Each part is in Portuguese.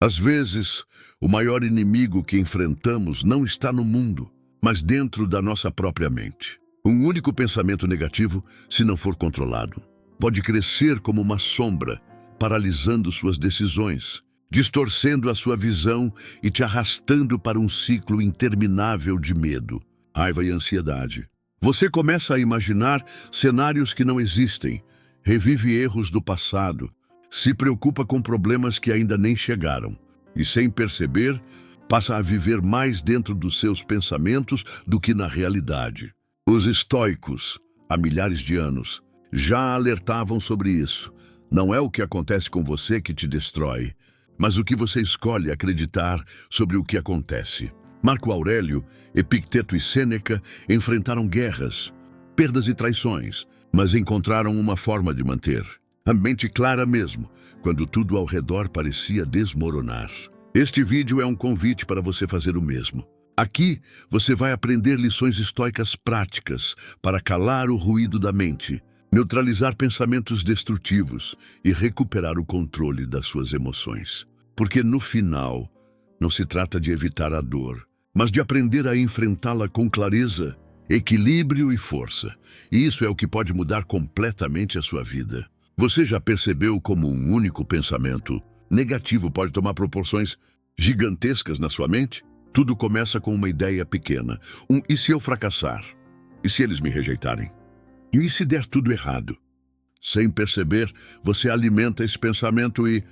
Às vezes, o maior inimigo que enfrentamos não está no mundo, mas dentro da nossa própria mente. Um único pensamento negativo, se não for controlado, pode crescer como uma sombra, paralisando suas decisões, distorcendo a sua visão e te arrastando para um ciclo interminável de medo, raiva e ansiedade. Você começa a imaginar cenários que não existem, revive erros do passado, se preocupa com problemas que ainda nem chegaram e, sem perceber, passa a viver mais dentro dos seus pensamentos do que na realidade. Os estoicos, há milhares de anos, já alertavam sobre isso. Não é o que acontece com você que te destrói, mas o que você escolhe acreditar sobre o que acontece. Marco Aurélio, Epicteto e Sêneca enfrentaram guerras, perdas e traições, mas encontraram uma forma de manter a mente clara mesmo, quando tudo ao redor parecia desmoronar. Este vídeo é um convite para você fazer o mesmo. Aqui você vai aprender lições estoicas práticas para calar o ruído da mente, neutralizar pensamentos destrutivos e recuperar o controle das suas emoções. Porque no final, não se trata de evitar a dor, mas de aprender a enfrentá-la com clareza, equilíbrio e força. E isso é o que pode mudar completamente a sua vida. Você já percebeu como um único pensamento negativo pode tomar proporções gigantescas na sua mente? Tudo começa com uma ideia pequena. E se eu fracassar? E se eles me rejeitarem? E se der tudo errado? Sem perceber, você alimenta esse pensamento e,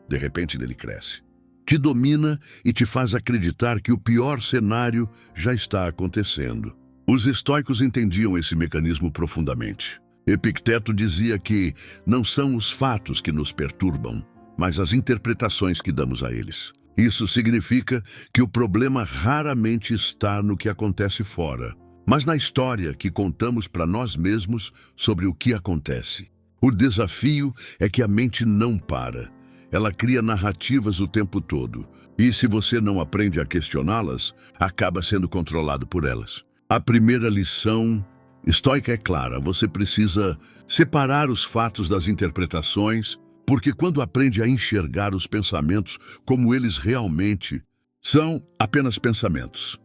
de repente, ele cresce. Te domina e te faz acreditar que o pior cenário já está acontecendo. Os estoicos entendiam esse mecanismo profundamente. Epicteto dizia que não são os fatos que nos perturbam, mas as interpretações que damos a eles. Isso significa que o problema raramente está no que acontece fora, mas na história que contamos para nós mesmos sobre o que acontece. O desafio é que a mente não para. Ela cria narrativas o tempo todo, e se você não aprende a questioná-las, acaba sendo controlado por elas. A primeira lição estoica é clara: você precisa separar os fatos das interpretações, porque quando aprende a enxergar os pensamentos como eles realmente são, apenas pensamentos,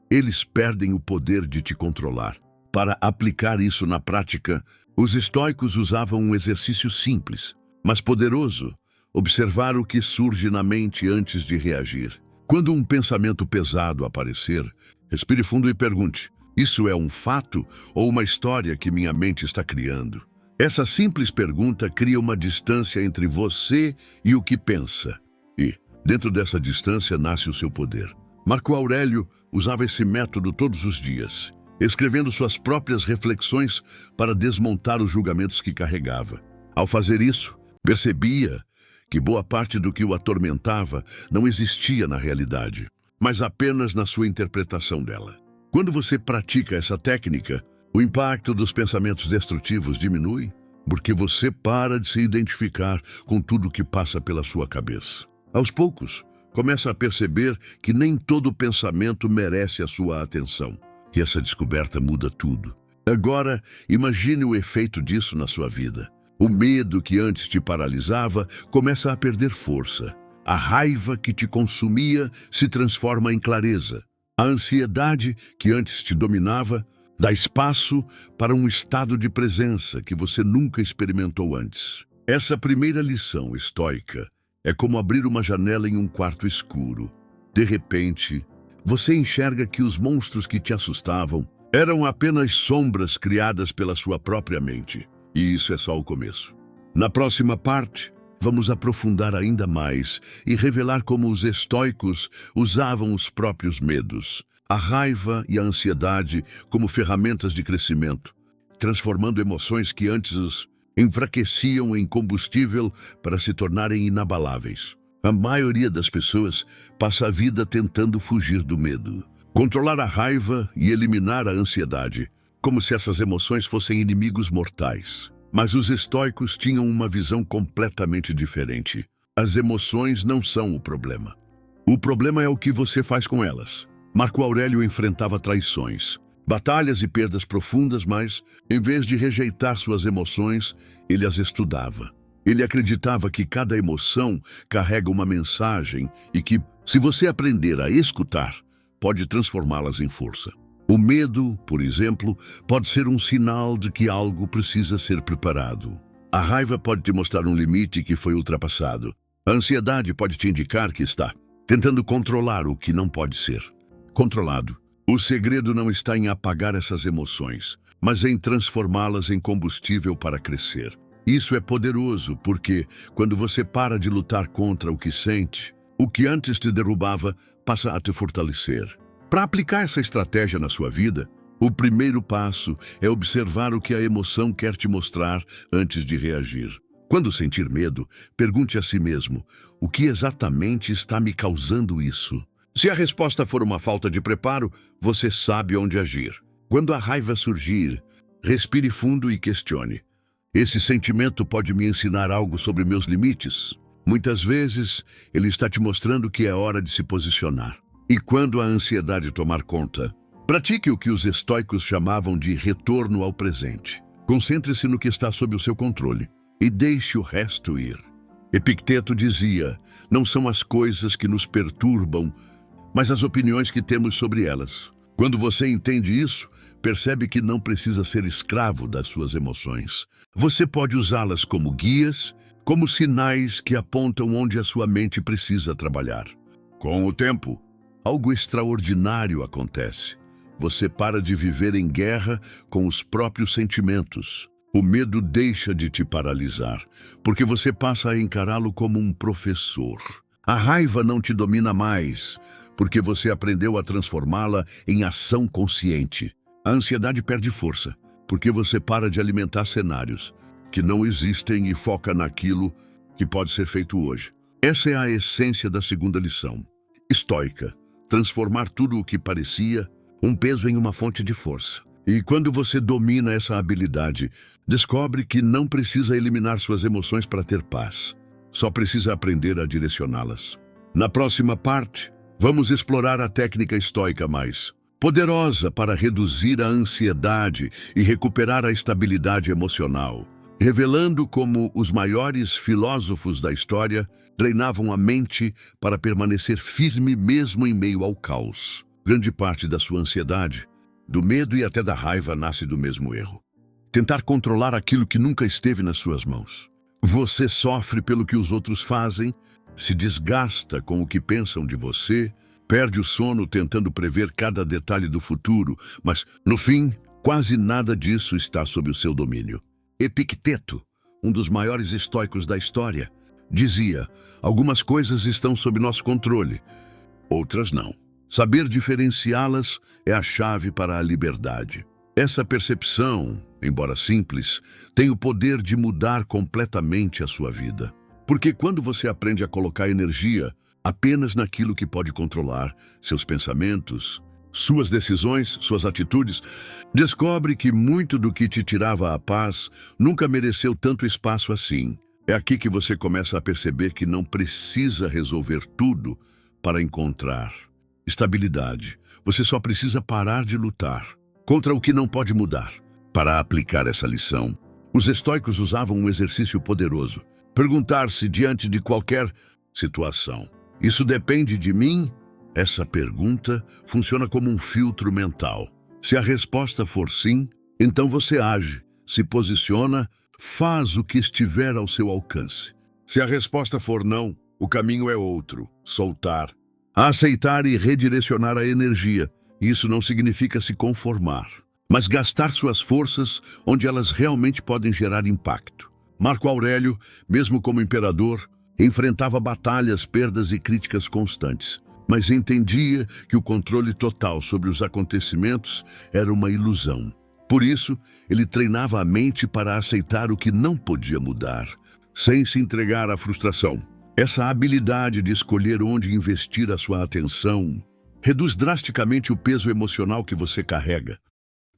eles perdem o poder de te controlar. Para aplicar isso na prática, os estoicos usavam um exercício simples, mas poderoso: observar o que surge na mente antes de reagir. Quando um pensamento pesado aparecer, respire fundo e pergunte: isso é um fato ou uma história que minha mente está criando? Essa simples pergunta cria uma distância entre você e o que pensa. E, dentro dessa distância, nasce o seu poder. Marco Aurélio usava esse método todos os dias, escrevendo suas próprias reflexões para desmontar os julgamentos que carregava. Ao fazer isso, percebia que boa parte do que o atormentava não existia na realidade, mas apenas na sua interpretação dela. Quando você pratica essa técnica, o impacto dos pensamentos destrutivos diminui, porque você para de se identificar com tudo que passa pela sua cabeça. Aos poucos, começa a perceber que nem todo pensamento merece a sua atenção. E essa descoberta muda tudo. Agora, imagine o efeito disso na sua vida. O medo que antes te paralisava começa a perder força. A raiva que te consumia se transforma em clareza. A ansiedade que antes te dominava dá espaço para um estado de presença que você nunca experimentou antes. Essa primeira lição estoica é como abrir uma janela em um quarto escuro. De repente, você enxerga que os monstros que te assustavam eram apenas sombras criadas pela sua própria mente. E isso é só o começo. Na próxima parte, vamos aprofundar ainda mais e revelar como os estoicos usavam os próprios medos, a raiva e a ansiedade como ferramentas de crescimento, transformando emoções que antes os enfraqueciam em combustível para se tornarem inabaláveis. A maioria das pessoas passa a vida tentando fugir do medo, controlar a raiva e eliminar a ansiedade, como se essas emoções fossem inimigos mortais. Mas os estoicos tinham uma visão completamente diferente. As emoções não são o problema. O problema é o que você faz com elas. Marco Aurélio enfrentava traições, batalhas e perdas profundas, mas, em vez de rejeitar suas emoções, ele as estudava. Ele acreditava que cada emoção carrega uma mensagem e que, se você aprender a escutar, pode transformá-las em força. O medo, por exemplo, pode ser um sinal de que algo precisa ser preparado. A raiva pode te mostrar um limite que foi ultrapassado. A ansiedade pode te indicar que está tentando controlar o que não pode ser controlado. O segredo não está em apagar essas emoções, mas em transformá-las em combustível para crescer. Isso é poderoso porque, quando você para de lutar contra o que sente, o que antes te derrubava passa a te fortalecer. Para aplicar essa estratégia na sua vida, o primeiro passo é observar o que a emoção quer te mostrar antes de reagir. Quando sentir medo, pergunte a si mesmo: o que exatamente está me causando isso? Se a resposta for uma falta de preparo, você sabe onde agir. Quando a raiva surgir, respire fundo e questione: esse sentimento pode me ensinar algo sobre meus limites? Muitas vezes, ele está te mostrando que é hora de se posicionar. E quando a ansiedade tomar conta, pratique o que os estoicos chamavam de retorno ao presente. Concentre-se no que está sob o seu controle e deixe o resto ir. Epicteto dizia: não são as coisas que nos perturbam, mas as opiniões que temos sobre elas. Quando você entende isso, percebe que não precisa ser escravo das suas emoções. Você pode usá-las como guias, como sinais que apontam onde a sua mente precisa trabalhar. Com o tempo, algo extraordinário acontece. Você para de viver em guerra com os próprios sentimentos. O medo deixa de te paralisar, porque você passa a encará-lo como um professor. A raiva não te domina mais, porque você aprendeu a transformá-la em ação consciente. A ansiedade perde força, porque você para de alimentar cenários que não existem e foca naquilo que pode ser feito hoje. Essa é a essência da segunda lição estoica: transformar tudo o que parecia um peso em uma fonte de força. E quando você domina essa habilidade, descobre que não precisa eliminar suas emoções para ter paz. Só precisa aprender a direcioná-las. Na próxima parte, vamos explorar a técnica estoica mais poderosa para reduzir a ansiedade e recuperar a estabilidade emocional, revelando como os maiores filósofos da história treinavam a mente para permanecer firme mesmo em meio ao caos. Grande parte da sua ansiedade, do medo e até da raiva nasce do mesmo erro: tentar controlar aquilo que nunca esteve nas suas mãos. Você sofre pelo que os outros fazem, se desgasta com o que pensam de você, perde o sono tentando prever cada detalhe do futuro, mas, no fim, quase nada disso está sob o seu domínio. Epicteto, um dos maiores estoicos da história, dizia: algumas coisas estão sob nosso controle, outras não. Saber diferenciá-las é a chave para a liberdade. Essa percepção, embora simples, tem o poder de mudar completamente a sua vida. Porque quando você aprende a colocar energia apenas naquilo que pode controlar, seus pensamentos, suas decisões, suas atitudes, descobre que muito do que te tirava a paz nunca mereceu tanto espaço assim. É aqui que você começa a perceber que não precisa resolver tudo para encontrar estabilidade. Você só precisa parar de lutar contra o que não pode mudar. Para aplicar essa lição, os estoicos usavam um exercício poderoso: perguntar-se diante de qualquer situação: isso depende de mim? Essa pergunta funciona como um filtro mental. Se a resposta for sim, então você age, se posiciona, faz o que estiver ao seu alcance. Se a resposta for não, o caminho é outro: soltar, aceitar e redirecionar a energia. Isso não significa se conformar, mas gastar suas forças onde elas realmente podem gerar impacto. Marco Aurélio, mesmo como imperador, enfrentava batalhas, perdas e críticas constantes, mas entendia que o controle total sobre os acontecimentos era uma ilusão. Por isso, ele treinava a mente para aceitar o que não podia mudar, sem se entregar à frustração. Essa habilidade de escolher onde investir a sua atenção reduz drasticamente o peso emocional que você carrega,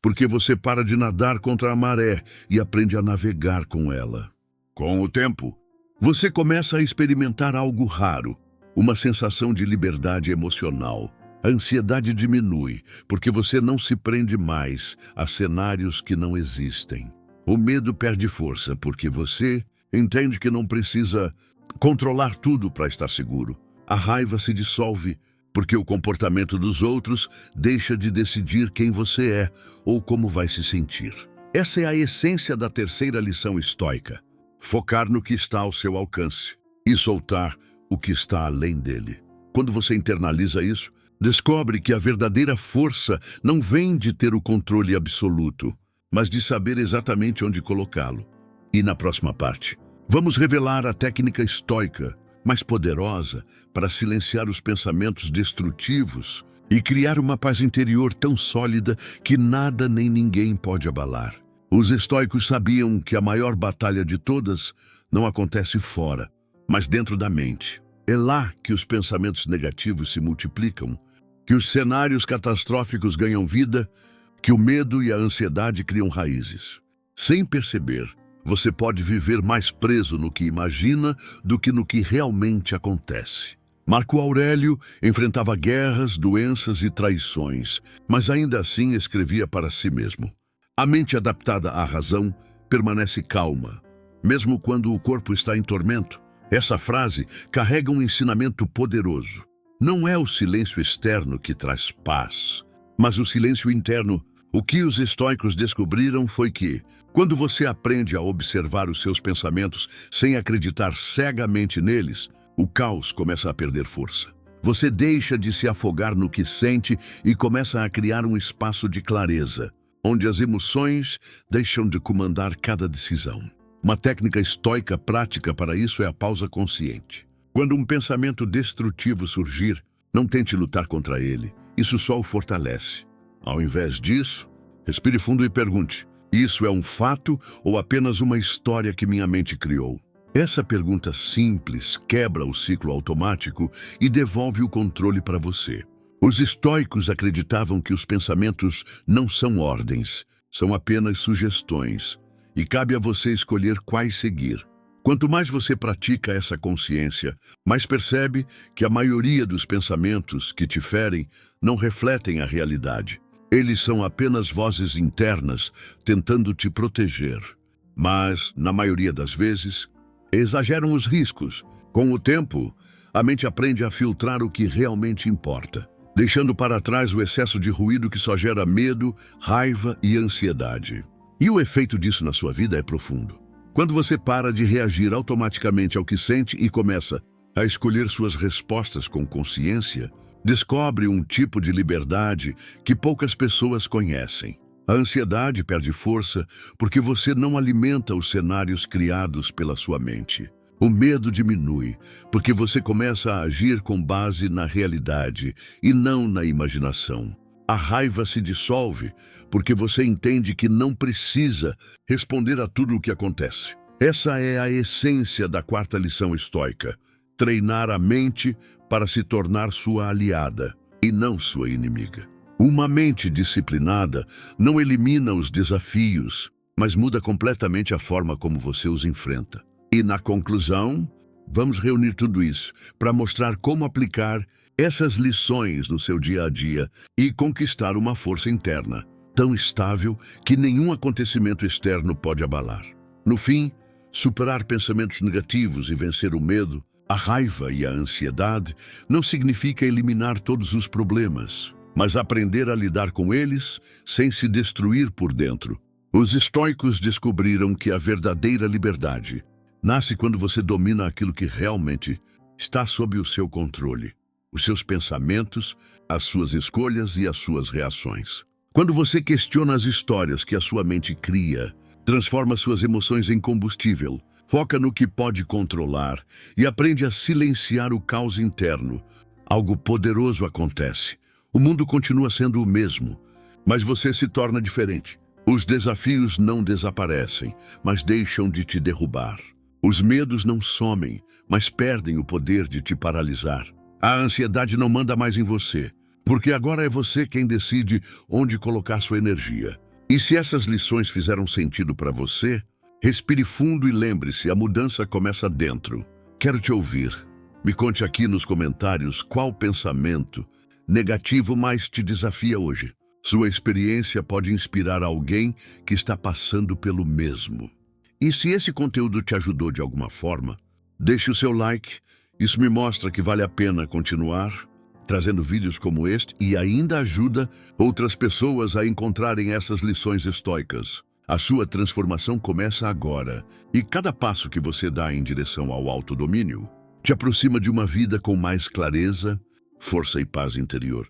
porque você para de nadar contra a maré e aprende a navegar com ela. Com o tempo, você começa a experimentar algo raro: uma sensação de liberdade emocional. A ansiedade diminui, porque você não se prende mais a cenários que não existem. O medo perde força, porque você entende que não precisa controlar tudo para estar seguro. A raiva se dissolve porque o comportamento dos outros deixa de decidir quem você é ou como vai se sentir. Essa é a essência da terceira lição estoica: focar no que está ao seu alcance e soltar o que está além dele. Quando você internaliza isso, descobre que a verdadeira força não vem de ter o controle absoluto, mas de saber exatamente onde colocá-lo. E na próxima parte, vamos revelar a técnica estoica mais poderosa para silenciar os pensamentos destrutivos e criar uma paz interior tão sólida que nada nem ninguém pode abalar. Os estoicos sabiam que a maior batalha de todas não acontece fora, mas dentro da mente. É lá que os pensamentos negativos se multiplicam, que os cenários catastróficos ganham vida, que o medo e a ansiedade criam raízes. Sem perceber, você pode viver mais preso no que imagina do que no que realmente acontece. Marco Aurélio enfrentava guerras, doenças e traições, mas ainda assim escrevia para si mesmo: a mente adaptada à razão permanece calma, mesmo quando o corpo está em tormento. Essa frase carrega um ensinamento poderoso. Não é o silêncio externo que traz paz, mas o silêncio interno. O que os estoicos descobriram foi que, quando você aprende a observar os seus pensamentos sem acreditar cegamente neles, o caos começa a perder força. Você deixa de se afogar no que sente e começa a criar um espaço de clareza, onde as emoções deixam de comandar cada decisão. Uma técnica estoica prática para isso é a pausa consciente. Quando um pensamento destrutivo surgir, não tente lutar contra ele. Isso só o fortalece. Ao invés disso, respire fundo e pergunte: isso é um fato ou apenas uma história que minha mente criou? Essa pergunta simples quebra o ciclo automático e devolve o controle para você. Os estoicos acreditavam que os pensamentos não são ordens, são apenas sugestões, e cabe a você escolher quais seguir. Quanto mais você pratica essa consciência, mais percebe que a maioria dos pensamentos que te ferem não refletem a realidade. Eles são apenas vozes internas tentando te proteger. Mas, na maioria das vezes, exageram os riscos. Com o tempo, a mente aprende a filtrar o que realmente importa, deixando para trás o excesso de ruído que só gera medo, raiva e ansiedade. E o efeito disso na sua vida é profundo. Quando você para de reagir automaticamente ao que sente e começa a escolher suas respostas com consciência, descobre um tipo de liberdade que poucas pessoas conhecem. A ansiedade perde força porque você não alimenta os cenários criados pela sua mente. O medo diminui porque você começa a agir com base na realidade e não na imaginação. A raiva se dissolve porque você entende que não precisa responder a tudo o que acontece. Essa é a essência da quarta lição estoica: treinar a mente para se tornar sua aliada e não sua inimiga. Uma mente disciplinada não elimina os desafios, mas muda completamente a forma como você os enfrenta. E na conclusão, vamos reunir tudo isso para mostrar como aplicar essas lições no seu dia a dia e conquistar uma força interna tão estável que nenhum acontecimento externo pode abalar. No fim, superar pensamentos negativos e vencer o medo, a raiva e a ansiedade não significa eliminar todos os problemas, mas aprender a lidar com eles sem se destruir por dentro. Os estoicos descobriram que a verdadeira liberdade nasce quando você domina aquilo que realmente está sob o seu controle: os seus pensamentos, as suas escolhas e as suas reações. Quando você questiona as histórias que a sua mente cria, transforma suas emoções em combustível, foca no que pode controlar e aprende a silenciar o caos interno, algo poderoso acontece. O mundo continua sendo o mesmo, mas você se torna diferente. Os desafios não desaparecem, mas deixam de te derrubar. Os medos não somem, mas perdem o poder de te paralisar. A ansiedade não manda mais em você, porque agora é você quem decide onde colocar sua energia. E se essas lições fizeram sentido para você, respire fundo e lembre-se, a mudança começa dentro. Quero te ouvir. Me conte aqui nos comentários qual pensamento negativo mais te desafia hoje. Sua experiência pode inspirar alguém que está passando pelo mesmo. E se esse conteúdo te ajudou de alguma forma, deixe o seu like. Isso me mostra que vale a pena continuar trazendo vídeos como este e ainda ajuda outras pessoas a encontrarem essas lições estoicas. A sua transformação começa agora, e cada passo que você dá em direção ao autodomínio te aproxima de uma vida com mais clareza, força e paz interior.